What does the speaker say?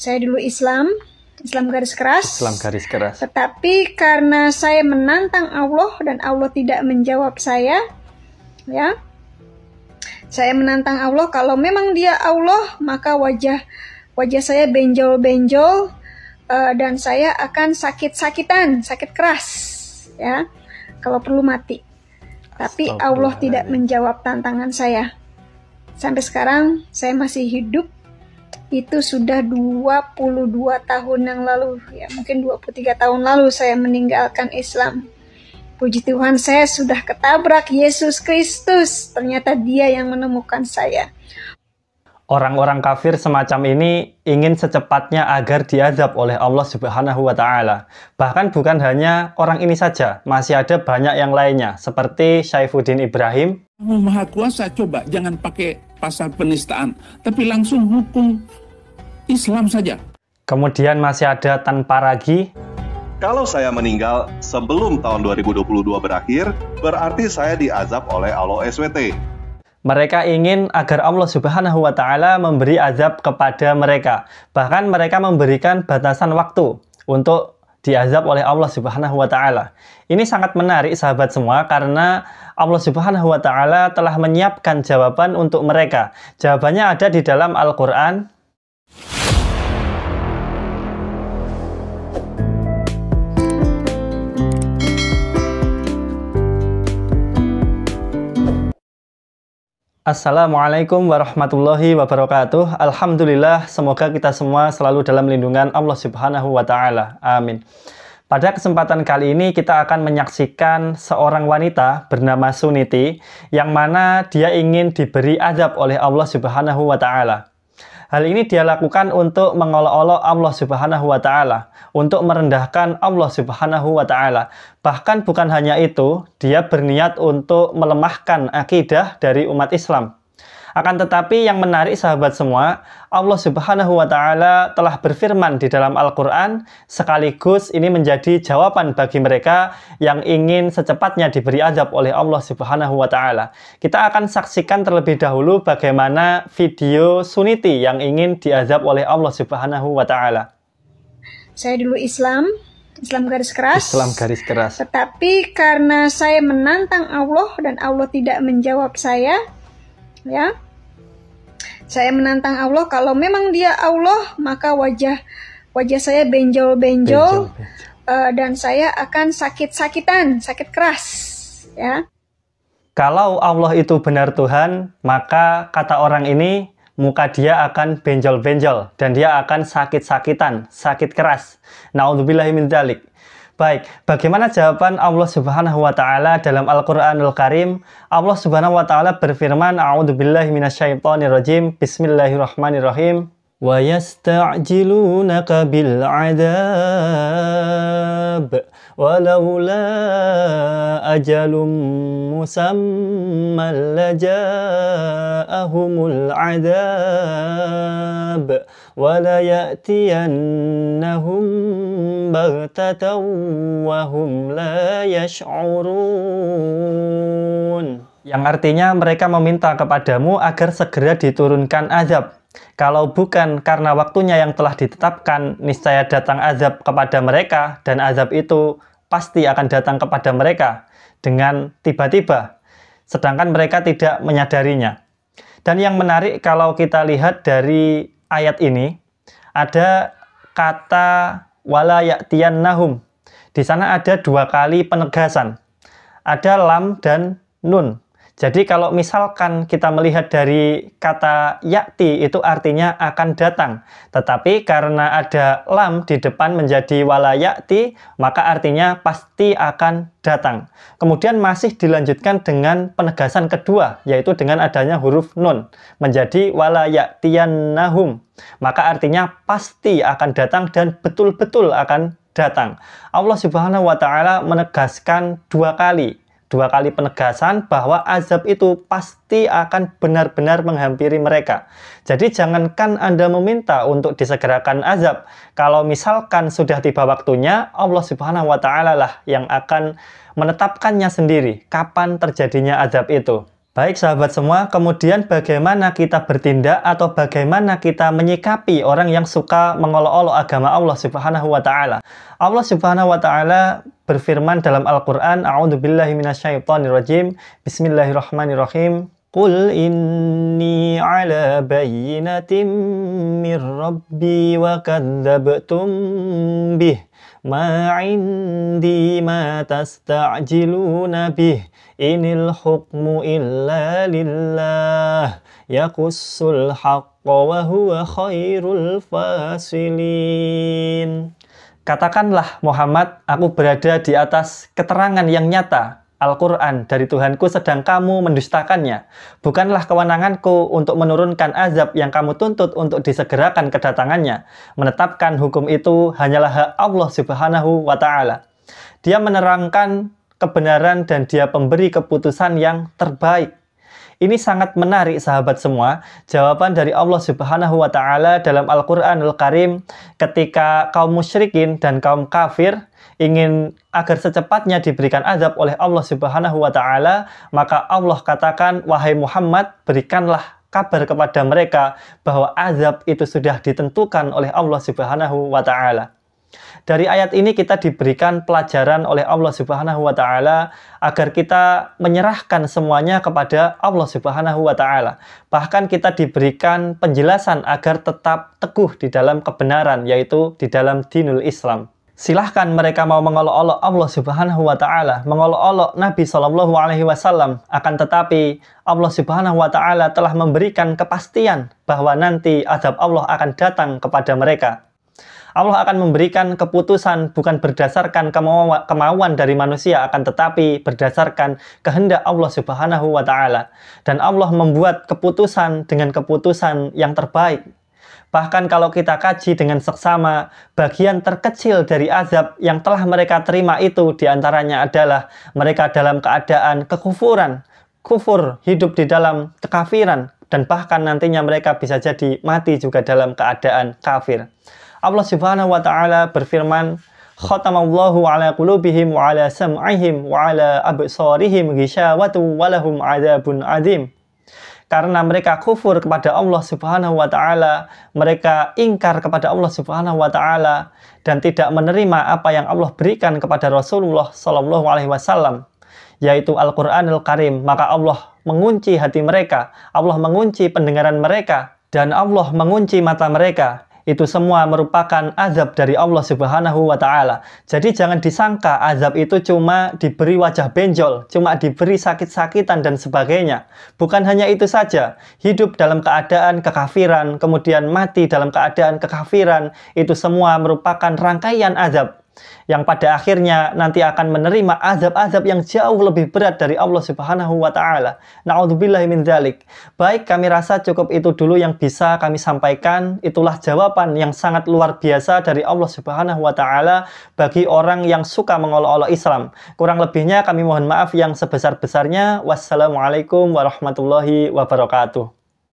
Saya dulu Islam garis keras. Islam garis keras. Tetapi karena saya menantang Allah dan Allah tidak menjawab saya, ya. Saya menantang Allah, kalau memang Dia Allah, maka wajah saya benjol-benjol dan saya akan sakit-sakitan, sakit keras, ya. Kalau perlu mati. Tapi Allah tidak menjawab tantangan saya. Sampai sekarang saya masih hidup. Itu sudah 22 tahun yang lalu, ya mungkin 23 tahun lalu saya meninggalkan Islam. Puji Tuhan, saya sudah ketabrak Yesus Kristus. Ternyata Dia yang menemukan saya. Orang-orang kafir semacam ini ingin secepatnya agar diazab oleh Allah Subhanahu wa Ta'ala. Bahkan bukan hanya orang ini saja, masih ada banyak yang lainnya, seperti Syaifuddin Ibrahim. Maha Kuasa, coba jangan pakai pasal penistaan, tapi langsung hukum Islam saja. Kemudian masih ada Tan Paragi. Kalau saya meninggal sebelum tahun 2022 berakhir, berarti saya diazab oleh Allah SWT. Mereka ingin agar Allah Subhanahu wa Ta'ala memberi azab kepada mereka. Bahkan mereka memberikan batasan waktu untuk diazab oleh Allah Subhanahu wa Ta'ala. Ini sangat menarik sahabat semua, karena Allah Subhanahu wa Ta'ala telah menyiapkan jawaban untuk mereka. Jawabannya ada di dalam Al-Quran. Assalamualaikum warahmatullahi wabarakatuh. Alhamdulillah, semoga kita semua selalu dalam lindungan Allah Subhanahu wa Ta'ala. Amin. Pada kesempatan kali ini kita akan menyaksikan seorang wanita bernama Suniti, yang mana dia ingin diberi azab oleh Allah Subhanahu wa Ta'ala. Hal ini dia lakukan untuk mengolok-olok Allah Subhanahu wa Ta'ala, untuk merendahkan Allah Subhanahu wa Ta'ala. Bahkan bukan hanya itu, dia berniat untuk melemahkan akidah dari umat Islam. Akan tetapi yang menarik sahabat semua, Allah Subhanahu wa Ta'ala telah berfirman di dalam Al-Quran, sekaligus ini menjadi jawaban bagi mereka yang ingin secepatnya diberi azab oleh Allah Subhanahu wa Ta'ala. Kita akan saksikan terlebih dahulu bagaimana video Suniti yang ingin diazab oleh Allah Subhanahu wa Ta'ala. Saya dulu Islam garis keras. Islam garis keras. Tetapi karena saya menantang Allah dan Allah tidak menjawab saya, ya, saya menantang Allah, kalau memang Dia Allah, maka wajah saya benjol-benjol dan saya akan sakit-sakitan, sakit keras, ya. Kalau Allah itu benar Tuhan, maka kata orang ini, muka dia akan benjol-benjol dan dia akan sakit-sakitan, sakit keras. Na'udzubillahi min dzalik. Baik, bagaimana jawaban Allah Subhanahu wa Ta'ala dalam Al-Qur'anul Karim? Allah Subhanahu wa Ta'ala berfirman, A'udzubillahi minasyaitonirrajim, Bismillahirrahmanirrahim. Wa yasta'jilunaka bil 'adzab walaula ajalum musamman laja'ahumul 'adzab wala ya'tiyannahum baghtatan wa hum la yash'urun. Yang artinya mereka meminta kepadamu agar segera diturunkan azab. Kalau bukan karena waktunya yang telah ditetapkan, niscaya datang azab kepada mereka, dan azab itu pasti akan datang kepada mereka dengan tiba-tiba, sedangkan mereka tidak menyadarinya. Dan yang menarik kalau kita lihat dari ayat ini, ada kata wala ya'tiyannahum. Di sana ada dua kali penegasan. Ada lam dan nun. Jadi kalau misalkan kita melihat dari kata ya'ti, itu artinya akan datang. Tetapi karena ada lam di depan menjadi wala ya'ti, maka artinya pasti akan datang. Kemudian masih dilanjutkan dengan penegasan kedua, yaitu dengan adanya huruf nun, menjadi wala ya'tiyannahum. Maka artinya pasti akan datang dan betul-betul akan datang. Allah Subhanahu wa Ta'ala menegaskan dua kali penegasan bahwa azab itu pasti akan benar-benar menghampiri mereka. Jadi jangankan Anda meminta untuk disegerakan azab, kalau misalkan sudah tiba waktunya, Allah Subhanahu wa Ta'ala lah yang akan menetapkannya sendiri kapan terjadinya azab itu. Baik sahabat semua, kemudian bagaimana kita bertindak atau bagaimana kita menyikapi orang yang suka mengolok-olok agama Allah Subhanahu wa taala. Allah Subhanahu wa taala berfirman dalam Al-Qur'an, A'udzubillahi minasyaitonirrajim. Bismillahirrahmanirrahim. Qul inni ala bayyinatin mir rabbi wa kadzdzabtum bih ma 'indi ma tasta'jiluna bih inil hukmu illa lillah yaqussul haqqa wa huwa khairul fasilin. Katakanlah Muhammad, aku berada di atas keterangan yang nyata Al-Quran dari Tuhanku sedang kamu mendustakannya. Bukanlah kewenanganku untuk menurunkan azab yang kamu tuntut untuk disegerakan kedatangannya. Menetapkan hukum itu hanyalah hak Allah Subhanahu wa ta'ala. Dia menerangkan kebenaran dan dia pemberi keputusan yang terbaik. Ini sangat menarik sahabat semua, jawaban dari Allah Subhanahu wa ta'ala dalam Al-Quranul Karim ketika kaum musyrikin dan kaum kafir ingin agar secepatnya diberikan azab oleh Allah Subhanahu wa ta'ala, maka Allah katakan, wahai Muhammad, berikanlah kabar kepada mereka bahwa azab itu sudah ditentukan oleh Allah Subhanahu wa ta'ala. Dari ayat ini kita diberikan pelajaran oleh Allah Subhanahu wa ta'ala agar kita menyerahkan semuanya kepada Allah Subhanahu wa ta'ala. Bahkan kita diberikan penjelasan agar tetap teguh di dalam kebenaran, yaitu di dalam dinul Islam. Silahkan mereka mau mengolok-olok Allah Subhanahu wa ta'ala, mengolok-olok Nabi SAW, akan tetapi Allah Subhanahu wa ta'ala telah memberikan kepastian bahwa nanti azab Allah akan datang kepada mereka. Allah akan memberikan keputusan bukan berdasarkan kemauan dari manusia, akan tetapi berdasarkan kehendak Allah Subhanahu wa ta'ala. Dan Allah membuat keputusan dengan keputusan yang terbaik. Bahkan kalau kita kaji dengan seksama, bagian terkecil dari azab yang telah mereka terima itu diantaranya adalah mereka dalam keadaan kekufuran, kufur, hidup di dalam kekafiran, dan bahkan nantinya mereka bisa jadi mati juga dalam keadaan kafir. Allah Subhanahu wa ta'ala berfirman, khatamallahu ala qulubihim wa ala sam'ihim wa ala absarihim ghishawatu wa lahum adzabun adzim. Karena mereka kufur kepada Allah Subhanahu wa ta'ala, mereka ingkar kepada Allah Subhanahu wa ta'ala dan tidak menerima apa yang Allah berikan kepada Rasulullah sallallahu alaihi wasallam, yaitu Al-Qur'anul Karim, maka Allah mengunci hati mereka, Allah mengunci pendengaran mereka, dan Allah mengunci mata mereka. Itu semua merupakan azab dari Allah Subhanahu wa ta'ala. Jadi jangan disangka azab itu cuma diberi wajah benjol, cuma diberi sakit-sakitan dan sebagainya. Bukan hanya itu saja, hidup dalam keadaan kekafiran, kemudian mati dalam keadaan kekafiran, itu semua merupakan rangkaian azab yang pada akhirnya nanti akan menerima azab-azab yang jauh lebih berat dari Allah Subhanahu wa ta'ala. Na'udzubillahi min dzalik. Baik, kami rasa cukup itu dulu yang bisa kami sampaikan. Itulah jawaban yang sangat luar biasa dari Allah Subhanahu wa ta'ala bagi orang yang suka mengolok-olok Islam. Kurang lebihnya kami mohon maaf yang sebesar-besarnya. Wassalamualaikum warahmatullahi wabarakatuh.